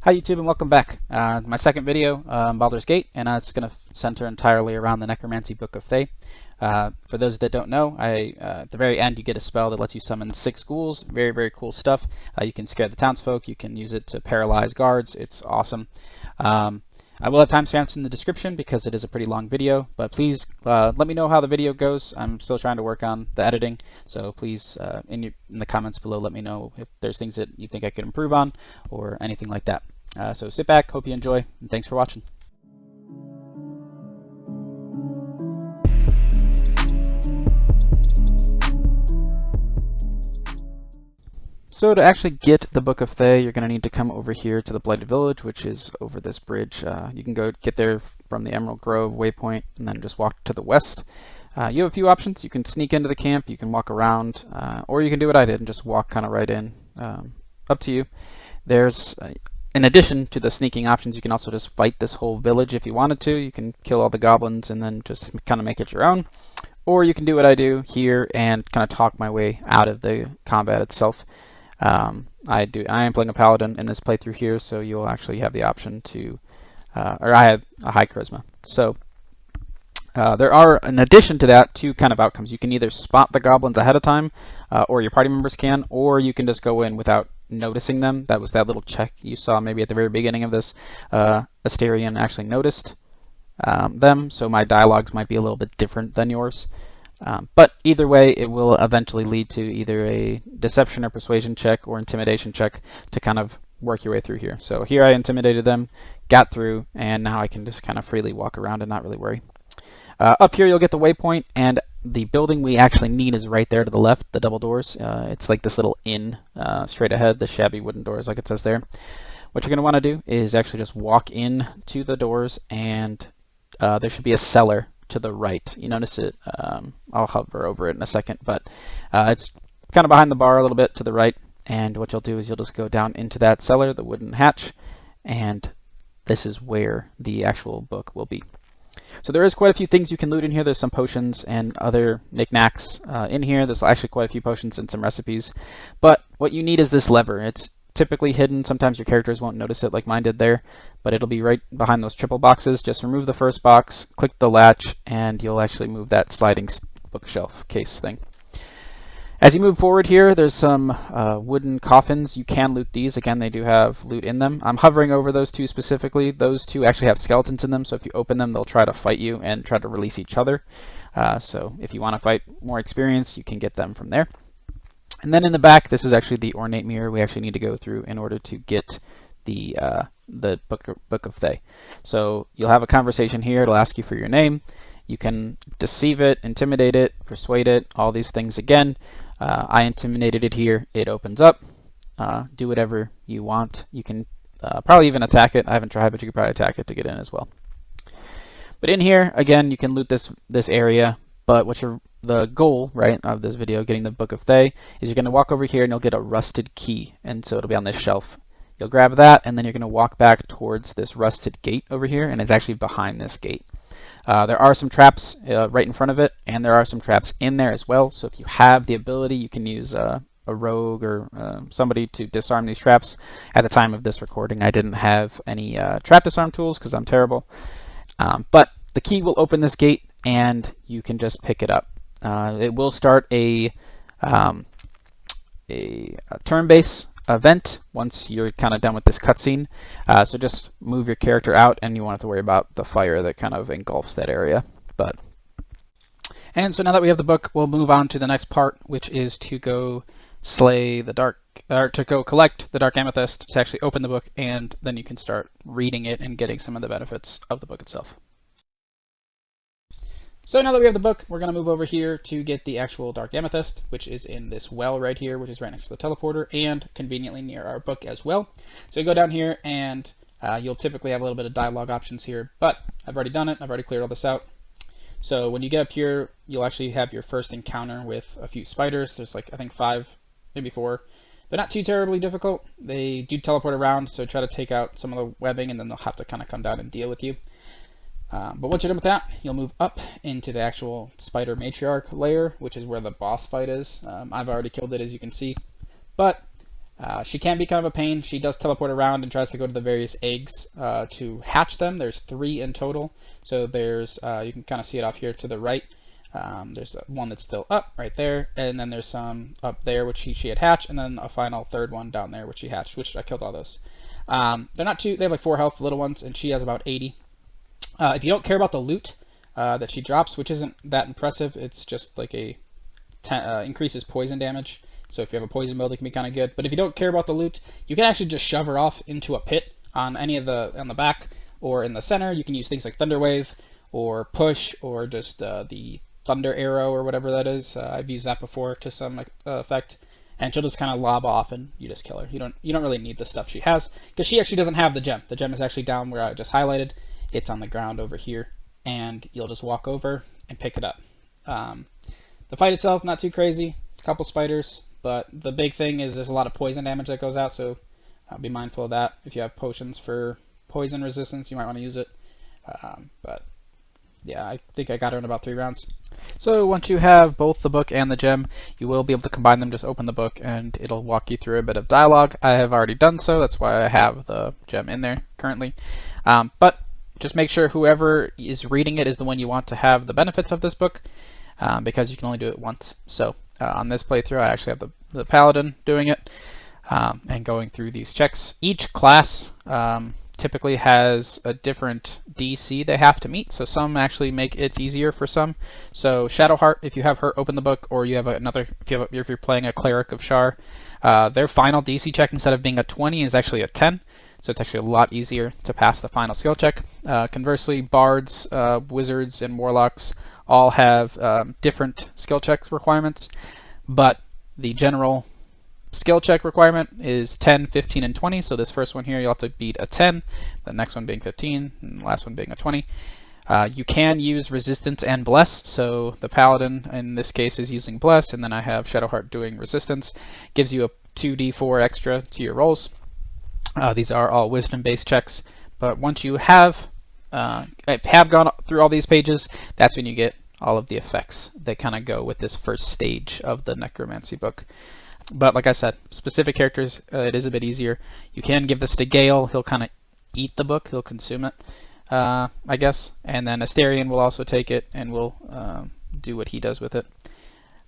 Hi YouTube and welcome back. My second video, Baldur's Gate, and it's going to center entirely around the Necromancy Book of Thay. For those that don't know, at the very end you get a spell that lets you summon 6 ghouls. Very, very cool stuff. You can scare the townsfolk, you can use it to paralyze guards. It's awesome. I will have timestamps in the description because it is a pretty long video, but please let me know how the video goes. I'm still trying to work on the editing, so please in the comments below let me know if there's things that you think I could improve on or anything like that. So sit back, hope you enjoy, and thanks for watching. So to actually get the Book of Thay, you're going to need to come over here to the Blighted Village, which is over this bridge. You can go get there from the Emerald Grove waypoint and then just walk to the west. You have a few options. You can sneak into the camp, you can walk around, or you can do what I did and just walk kind of right in. Up to you. There's in addition to the sneaking options, you can also just fight this whole village if you wanted to. You can kill all the goblins and then just kind of make it your own. Or you can do what I do here and kind of talk my way out of the combat itself. I am playing a paladin in this playthrough here, so you'll actually have the option to, or I have a high charisma. So there are, in addition to that, 2 kind of outcomes. You can either spot the goblins ahead of time, or your party members can, or you can just go in without noticing them. That was that little check you saw maybe at the very beginning of this. Asterion actually noticed them, so my dialogues might be a little bit different than yours. But either way, it will eventually lead to either a deception or persuasion check or intimidation check to kind of work your way through here. So here I intimidated them, got through, and now I can just kind of freely walk around and not really worry. Up here you'll get the waypoint, and the building we actually need is right there to the left, the double doors. It's like this little inn straight ahead, the shabby wooden doors like it says there. What you're going to want to do is actually just walk in to the doors, and there should be a cellar to the right. You notice it, I'll hover over it in a second, but it's kind of behind the bar a little bit to the right, and what you'll do is you'll just go down into that cellar, the wooden hatch, and this is where the actual book will be. So there is quite a few things you can loot in here. There's some potions and other knickknacks in here. There's actually quite a few potions and some recipes. But what you need is this lever. It's typically hidden. Sometimes your characters won't notice it like mine did there, but it'll be right behind those triple boxes. Just remove the first box, click the latch, and you'll actually move that sliding bookshelf case thing. As you move forward here, there's some wooden coffins. You can loot these. Again, they do have loot in them. I'm hovering over those 2 specifically. Those 2 actually have skeletons in them, so if you open them, they'll try to fight you and try to release each other. So if you want to fight more experience, you can get them from there. And then in the back, this is actually the ornate mirror we actually need to go through in order to get the Book of Thay. So you'll have a conversation here. It'll ask you for your name. You can deceive it, intimidate it, persuade it, all these things again. I intimidated it here. It opens up. Do whatever you want. You can probably even attack it. I haven't tried, but you could probably attack it to get in as well. But in here, again, you can loot this area. But the goal, right, of this video, getting the Book of Thay, is you're going to walk over here and you'll get a rusted key, and so it'll be on this shelf. You'll grab that, and then you're going to walk back towards this rusted gate over here, and it's actually behind this gate. There are some traps right in front of it, and there are some traps in there as well. So if you have the ability, you can use a rogue or somebody to disarm these traps. At the time of this recording, I didn't have any trap disarm tools because I'm terrible. But the key will open this gate, and you can just pick it up. It will start a turn-based event once you're kind of done with this cutscene. So just move your character out, and you won't have to worry about the fire that kind of engulfs that area. And so now that we have the book, we'll move on to the next part, which is to go slay the to go collect the dark amethyst to actually open the book, and then you can start reading it and getting some of the benefits of the book itself. So now that we have the book, we're going to move over here to get the actual dark amethyst, which is in this well right here, which is right next to the teleporter and conveniently near our book as well. So you go down here, and you'll typically have a little bit of dialogue options here, but I've already done it. I've already cleared all this out. So when you get up here, you'll actually have your first encounter with a few spiders. There's like, I think 5, maybe 4. They're not too terribly difficult. They do teleport around, so try to take out some of the webbing, and then they'll have to kind of come down and deal with you. But once you're done with that, you'll move up into the actual spider matriarch layer, which is where the boss fight is. I've already killed it, as you can see. But She can be kind of a pain. She does teleport around and tries to go to the various eggs to hatch them. There's 3 in total. So there's, you can kind of see it off here to the right. There's one that's still up right there, and then there's some up there which she had hatched, and then a final 3rd one down there which she hatched, which I killed all those. They're not too, they have like 4 health, little ones, and she has about 80. If you don't care about the loot that she drops, which isn't that impressive, it's just like a increases poison damage. So if you have a poison build, it can be kind of good. But if you don't care about the loot, you can actually just shove her off into a pit on any of on the back or in the center. You can use things like Thunder Wave or Push or just the Thunder Arrow or whatever that is. I've used that before to some effect, and she'll just kind of lob off and you just kill her. You don't really need the stuff she has because she actually doesn't have the gem. The gem is actually down where I just highlighted. It's on the ground over here, and you'll just walk over and pick it up. The fight itself, not too crazy. A couple spiders, but the big thing is there's a lot of poison damage that goes out, so be mindful of that. If you have potions for poison resistance, you might want to use it. But yeah, I think I got her in about 3 rounds. So once you have both the book and the gem, you will be able to combine them. Just open the book and it'll walk you through a bit of dialogue. I have already done so. That's why I have the gem in there currently. But just make sure whoever is reading it is the one you want to have the benefits of this book, because you can only do it once. So on this playthrough, I actually have the paladin doing it and going through these checks. Each class typically has a different DC they have to meet, so some actually make it easier for some. So Shadowheart, if you have her open the book, or you have another, if you're playing a cleric of Shar, their final DC check instead of being a 20 is actually a 10. So it's actually a lot easier to pass the final skill check. Conversely, bards, wizards, and warlocks all have different skill check requirements, but the general skill check requirement is 10, 15, and 20. So this first one here, you'll have to beat a 10, the next one being 15, and the last one being a 20. You can use resistance and bless, so the paladin in this case is using bless, and then I have Shadowheart doing resistance. Gives you a 2d4 extra to your rolls. These are all wisdom-based checks, but once you have gone through all these pages, that's when you get all of the effects that kind of go with this first stage of the necromancy book. But like I said, specific characters, it is a bit easier. You can give this to Gale. He'll kind of eat the book. He'll consume it, I guess. And then Asterion will also take it and will do what he does with it.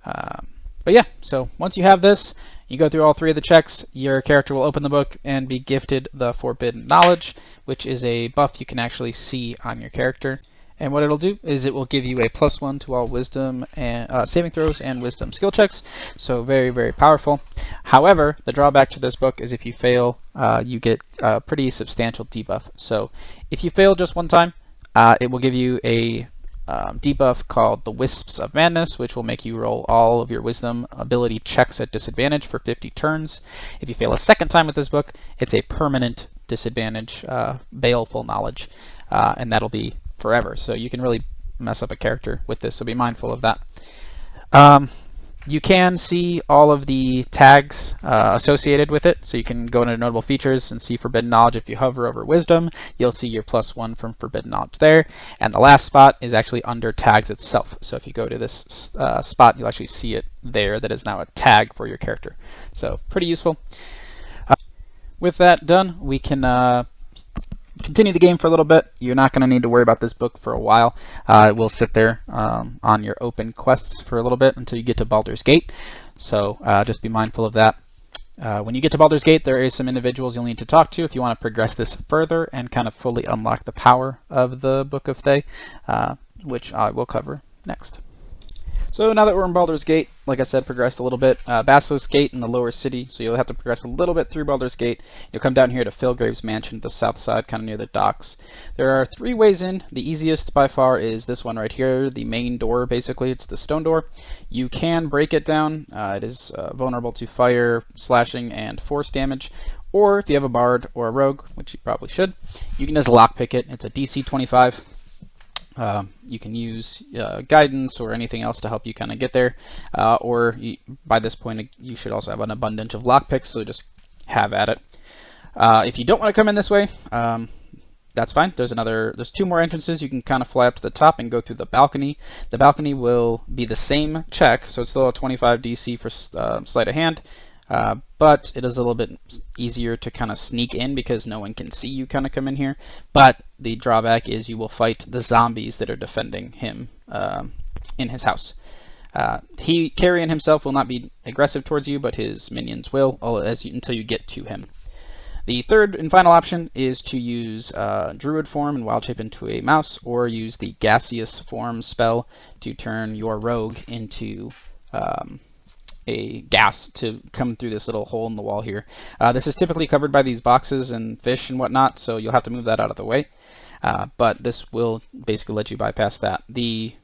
But yeah, so once you have this, you go through all 3 of the checks, your character will open the book and be gifted the Forbidden Knowledge, which is a buff you can actually see on your character. And what it'll do is it will give you a +1 to all wisdom and saving throws and wisdom skill checks. So very, very powerful. However, the drawback to this book is if you fail, you get a pretty substantial debuff. So if you fail just one time, it will give you a debuff called the Wisps of Madness, which will make you roll all of your wisdom ability checks at disadvantage for 50 turns. If you fail a second time with this book, it's a permanent disadvantage, baleful knowledge, and that'll be forever. So you can really mess up a character with this, so be mindful of that. You can see all of the tags associated with it, so you can go into notable features and see Forbidden Knowledge. If you hover over Wisdom, you'll see your +1 from Forbidden Knowledge there, and the last spot is actually under tags itself. So if you go to this spot, you'll actually see it there. That is now a tag for your character. So pretty useful. With that done, we can continue the game for a little bit. You're not going to need to worry about this book for a while. It will sit there on your open quests for a little bit until you get to Baldur's Gate. So just be mindful of that. When you get to Baldur's Gate, there is some individuals you'll need to talk to if you want to progress this further and kind of fully unlock the power of the Book of Thay, which I will cover next. So now that we're in Baldur's Gate, like I said, progressed a little bit. Basilisk Gate in the lower city, so you'll have to progress a little bit through Baldur's Gate. You'll come down here to Philgrave's Mansion, the south side, kind of near the docks. There are 3 ways in. The easiest by far is this one right here, the main door, basically. It's the stone door. You can break it down. It is vulnerable to fire, slashing, and force damage. Or if you have a bard or a rogue, which you probably should, you can just lockpick it. It's a DC 25. You can use guidance or anything else to help you kind of get there, by this point you should also have an abundance of lockpicks, so just have at it. If you don't want to come in this way, that's fine. There's 2 more entrances. You can kind of fly up to the top and go through the balcony. The balcony will be the same check, so it's still a 25 DC for sleight of hand. but it is a little bit easier to kind of sneak in because no one can see you kind of come in here. But the drawback is you will fight the zombies that are defending him in his house. Carrion himself will not be aggressive towards you, but his minions will until you get to him. The third and final option is to use Druid form and wild shape into a mouse, or use the gaseous form spell to turn your rogue into a gas to come through this little hole in the wall here. This is typically covered by these boxes and fish and whatnot, so you'll have to move that out of the way. But this will basically let you bypass that. The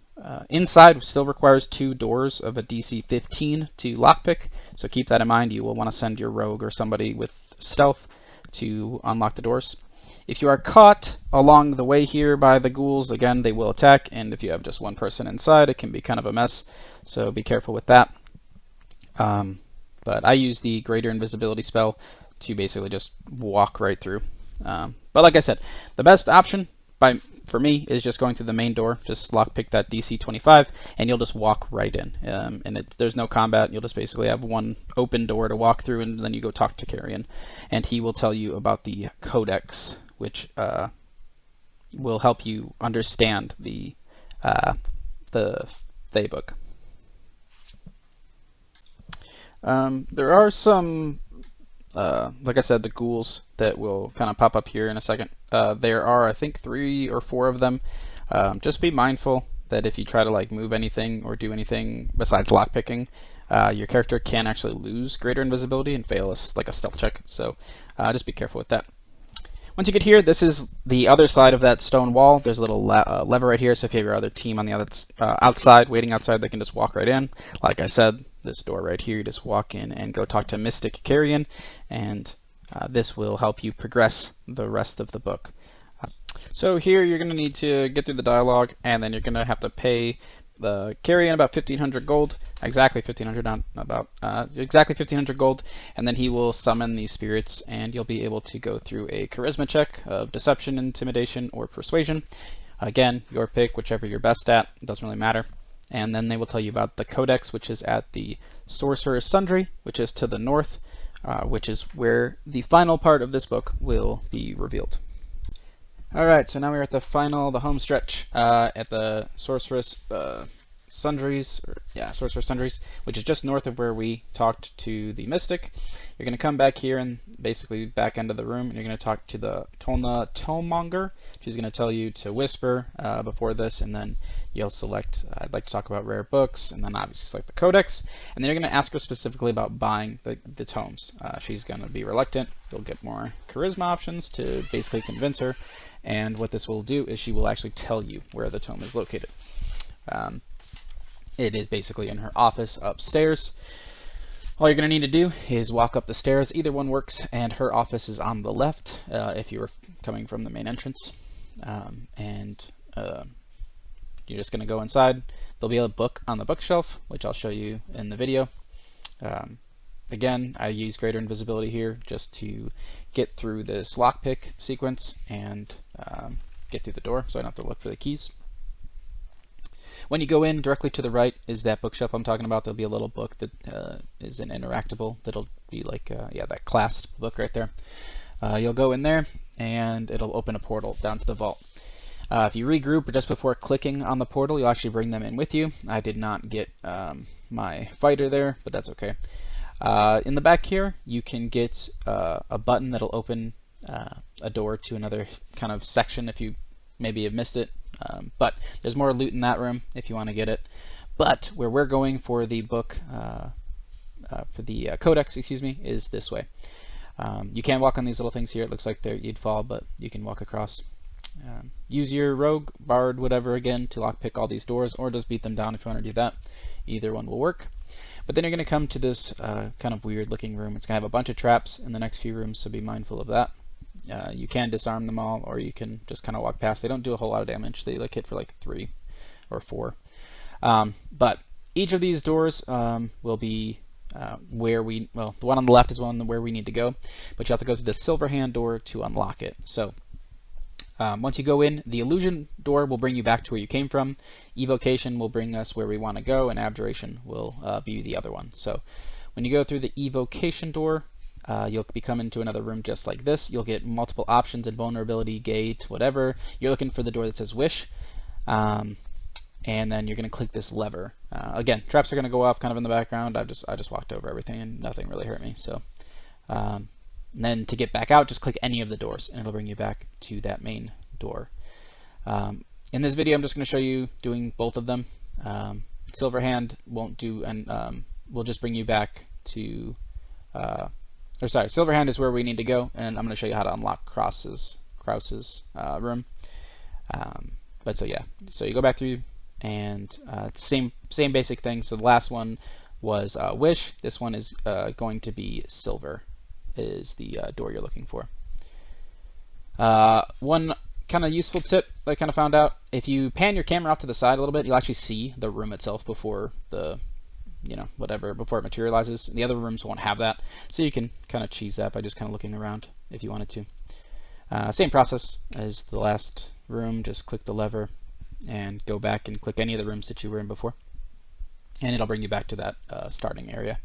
inside still requires 2 doors of a DC 15 to lockpick, so keep that in mind. You will want to send your rogue or somebody with stealth to unlock the doors. If you are caught along the way here by the ghouls, again, they will attack, and if you have just one person inside, it can be kind of a mess, so be careful with that. But I use the greater invisibility spell to basically just walk right through. But like I said, the best option for me is just going through the main door. Just lockpick that DC 25, and you'll just walk right in. And there's no combat. You'll just basically have one open door to walk through, and then you go talk to Carrion, and he will tell you about the Codex, which will help you understand the Thay book. There are some, like I said, the ghouls that will kind of pop up here in a second. There are, I think, 3 or 4 of them. Just be mindful that if you try to like move anything or do anything besides lockpicking, your character can actually lose greater invisibility and fail like a stealth check. So just be careful with that. Once you get here, this is the other side of that stone wall. There's a little lever right here, so if you have your other team on the other outside, waiting outside, they can just walk right in. Like I said, this door right here, you just walk in and go talk to Mystic Carrion, and this will help you progress the rest of the book. So here you're going to need to get through the dialogue, and then you're going to have to pay the Carrion about 1,500 gold, exactly 1,500, not about, exactly 1,500 gold, and then he will summon these spirits, and you'll be able to go through a charisma check of deception, intimidation, or persuasion. Again, your pick, whichever you're best at, it doesn't really matter. And then they will tell you about the Codex, which is at the Sorcerer's Sundry, which is to the north, which is where the final part of this book will be revealed. Alright, so now we're at the home stretch, at the Sorcerer's Sundries, Sorcerer's Sundries, which is just north of where we talked to the Mystic. You're going to come back here and basically back end of the room, and you're going to talk to the Tolna Tonemonger. She's going to tell you to whisper before this, and then you'll select, I'd like to talk about rare books, and then obviously select the Codex, and then you're going to ask her specifically about buying the tomes. She's going to be reluctant. You'll get more charisma options to basically convince her, and what this will do is she will actually tell you where the tome is located. It is basically in her office upstairs. All you're going to need to do is walk up the stairs. Either one works, and her office is on the left if you were coming from the main entrance. You're just going to go inside. There'll be a book on the bookshelf, which I'll show you in the video. Again, I use greater invisibility here just to get through this lockpick sequence and get through the door so I don't have to look for the keys. When you go in, directly to the right is that bookshelf I'm talking about. There'll be a little book that is an interactable. That'll be like, that clasped book right there. You'll go in there, and it'll open a portal down to the vault. If you regroup just before clicking on the portal, you'll actually bring them in with you. I did not get my fighter there, but that's okay. In the back here, you can get a button that'll open a door to another kind of section if you maybe have missed it. But there's more loot in that room if you want to get it. But where we're going for the book, for the Codex, is this way. You can walk on these little things here. It looks like you'd fall, but you can walk across. Use your rogue, bard, whatever again to lockpick all these doors, or just beat them down if you want to do that. Either one will work. But then you're going to come to this kind of weird looking room. It's going to have a bunch of traps in the next few rooms, so be mindful of that. You can disarm them all, or you can just kind of walk past. They don't do a whole lot of damage. They hit for like 3 or 4. But each of these doors will be the one on the left is one where we need to go, but you have to go through the silver hand door to unlock it. So once you go in, the illusion door will bring you back to where you came from. Evocation will bring us where we want to go, and abjuration will be the other one. So When you go through the evocation door, you'll be coming to another room just like this. You'll get multiple options: invulnerability, gate, whatever. You're looking for the door that says wish. And then you're going to click this lever. Again, traps are going to go off kind of in the background. I just walked over everything and nothing really hurt me. So, and then to get back out, just click any of the doors and it'll bring you back to that main door. In this video, I'm just going to show you doing both of them. Silverhand won't do, and will just bring you back to, Silverhand is where we need to go, and I'm going to show you how to unlock Krause's room. But so yeah, so you go back through, and same basic thing. So the last one was wish. This one is going to be silver, is the door you're looking for. One kind of useful tip that I kind of found out: if you pan your camera off to the side a little bit, you'll actually see the room itself before the, before it materializes. The other rooms won't have that, so you can kind of cheese that by just kind of looking around if you wanted to. Same process as the last room. Just click the lever and go back and click any of the rooms that you were in before, and it'll bring you back to that starting area.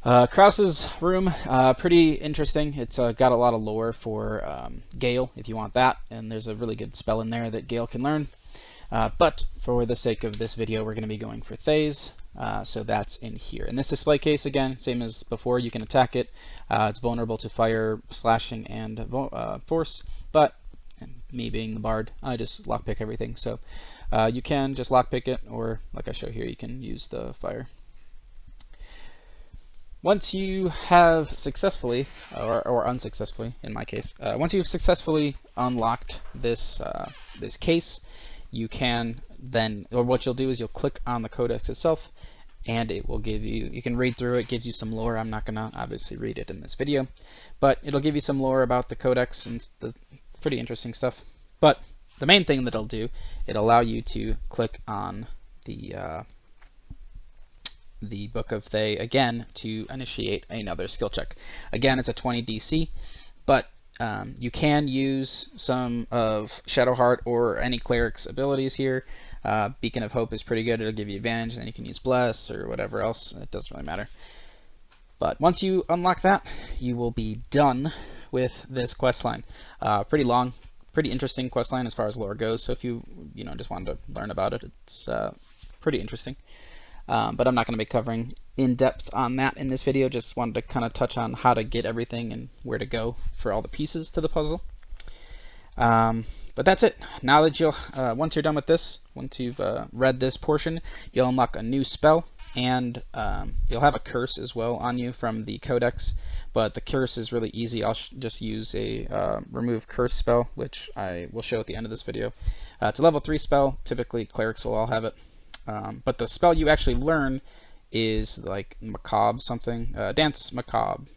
Krause's room, pretty interesting. It's got a lot of lore for Gale, if you want that, and there's a really good spell in there that Gale can learn. But for the sake of this video, we're going to be going for Thays, so that's in here. In this display case, again, same as before, you can attack it. It's vulnerable to fire, slashing, and force, but me being the bard, I just lockpick everything. So you can just lockpick it, or like I show here, you can use the fire. Once you have successfully, or unsuccessfully in my case, once you've successfully unlocked this this case, you can then, or what you'll do is you'll click on the Codex itself, and it will give you, you can read through it, gives you some lore. I'm not gonna obviously read it in this video, but it'll give you some lore about the Codex and the pretty interesting stuff. But the main thing that it'll do, it'll allow you to click on the Book of Thay again to initiate another skill check. Again, it's a 20 DC, but you can use some of Shadowheart or any cleric's abilities here. Beacon of Hope is pretty good. It'll give you advantage, and then you can use Bless or whatever else. It doesn't really matter. But once you unlock that, you will be done with this quest line. Pretty long, pretty interesting quest line as far as lore goes. So if you just wanted to learn about it, it's pretty interesting. But I'm not going to be covering in depth on that in this video. Just wanted to kind of touch on how to get everything and where to go for all the pieces to the puzzle. But that's it. Now that you'll, once you're done with this, once you've read this portion, you'll unlock a new spell, and you'll have a curse as well on you from the Codex. But the curse is really easy. I'll just use a remove curse spell, which I will show at the end of this video. It's a level 3 spell. Typically, clerics will all have it. But the spell you actually learn is like macabre something. Dance macabre,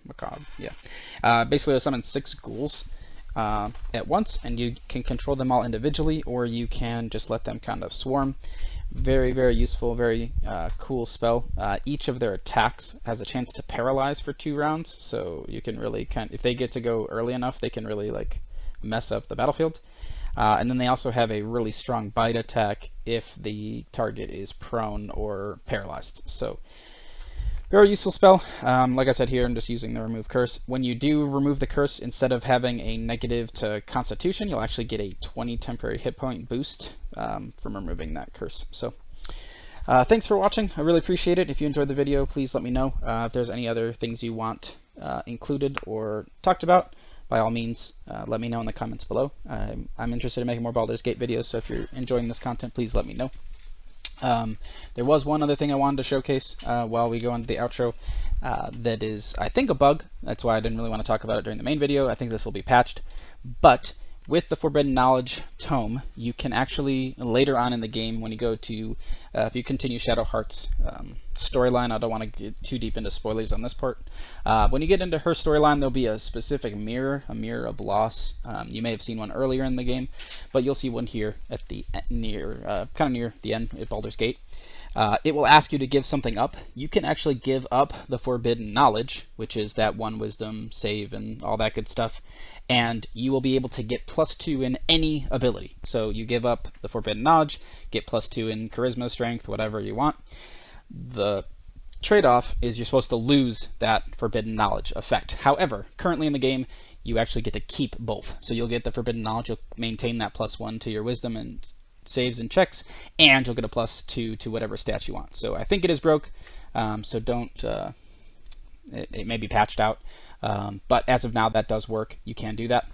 yeah. Basically, you'll summon 6 ghouls at once, and you can control them all individually, or you can just let them kind of swarm. Very, very useful, very cool spell. Each of their attacks has a chance to paralyze for 2 rounds, so you can really if they get to go early enough, they can really like mess up the battlefield. And then they also have a really strong bite attack if the target is prone or paralyzed. So very useful spell. Like I said here, I'm just using the remove curse. When you do remove the curse, instead of having a negative to constitution, you'll actually get a 20 temporary hit point boost from removing that curse. So thanks for watching. I really appreciate it. If you enjoyed the video, please let me know if there's any other things you want included or talked about. By all means, let me know in the comments below. I'm interested in making more Baldur's Gate videos, so if you're enjoying this content, please let me know. There was one other thing I wanted to showcase while we go into the outro that is, I think, a bug. That's why I didn't really want to talk about it during the main video. I think this will be patched. But with the Forbidden Knowledge Tome, you can actually, later on in the game, when you go to, if you continue Shadowheart's storyline, I don't want to get too deep into spoilers on this part. When you get into her storyline, there'll be a specific mirror, a mirror of loss. You may have seen one earlier in the game, but you'll see one here at the kind of near the end at Baldur's Gate. It will ask you to give something up. You can actually give up the Forbidden Knowledge, which is that 1 wisdom save and all that good stuff, and you will be able to get +2 in any ability. So you give up the Forbidden Knowledge, get +2 in Charisma, Strength, whatever you want. The trade-off is you're supposed to lose that forbidden knowledge effect. However, currently in the game, you actually get to keep both. So you'll get the forbidden knowledge, you'll maintain that +1 to your wisdom and saves and checks, and you'll get a +2 to whatever stat you want. So I think it is broke, so don't, it may be patched out, but as of now that does work. You can do that.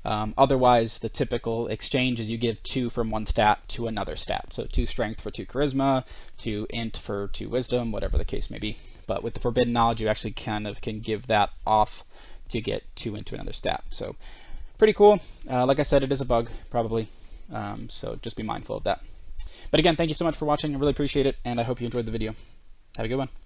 Otherwise, the typical exchange is you give 2 from one stat to another stat. So 2 strength for 2 charisma, 2 int for 2 wisdom, whatever the case may be. But with the forbidden knowledge, you actually kind of can give that off to get 2 into another stat. So pretty cool. Like I said, it is a bug, probably. So just be mindful of that. But again, thank you so much for watching. I really appreciate it, and I hope you enjoyed the video. Have a good one.